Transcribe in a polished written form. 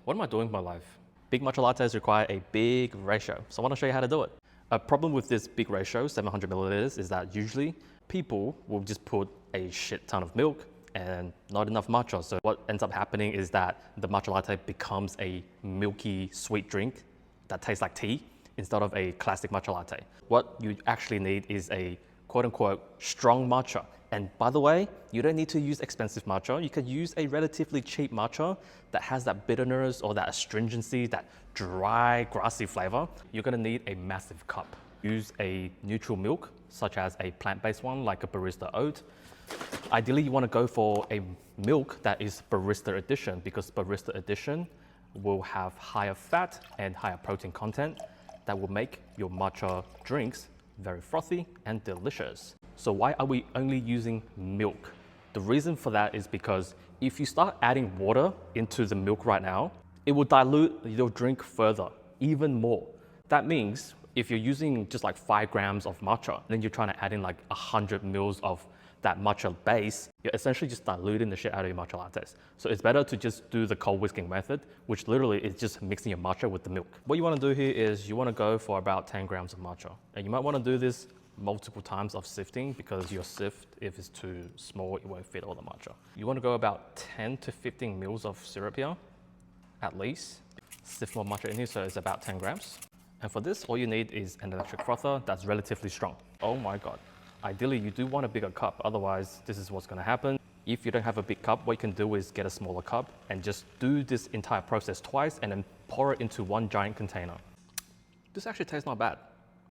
What am I doing with my life? Big matcha lattes require a big ratio, so I want to show you how to do it. A problem with this big ratio, 700 milliliters, is that usually people will just put a shit ton of milk and not enough matcha. So what ends up happening is that the matcha latte becomes a milky sweet drink that tastes like tea instead of a classic matcha latte. What you actually need is a quote unquote strong matcha. And by the way, you don't need to use expensive matcha. You could use a relatively cheap matcha that has that bitterness or that astringency, that dry, grassy flavor. You're gonna need a massive cup. Use a neutral milk, such as a plant-based one like a barista oat. Ideally, you wanna go for a milk that is barista edition, because barista edition will have higher fat and higher protein content that will make your matcha drinks very frothy and delicious. So why are we only using milk? The reason for that is because if you start adding water into the milk right now, it will dilute your drink further, even more. That means if you're using just like 5 grams of matcha, then you're trying to add in like 100 mils of that matcha base, you're essentially just diluting the shit out of your matcha lattes. So it's better to just do the cold whisking method, which literally is just mixing your matcha with the milk. What you want to do here is you want to go for about 10 grams of matcha. And you might want to do this multiple times of sifting, because your sift, if it's too small, it won't fit all the matcha. You want to go about 10 to 15 mils of syrup here, at least. Sift more matcha in here, so it's about 10 grams. And for this, all you need is an electric frother that's relatively strong. Oh my God. Ideally, you do want a bigger cup, otherwise this is what's gonna happen. If you don't have a big cup, what you can do is get a smaller cup and just do this entire process twice and then pour it into one giant container. This actually tastes not bad.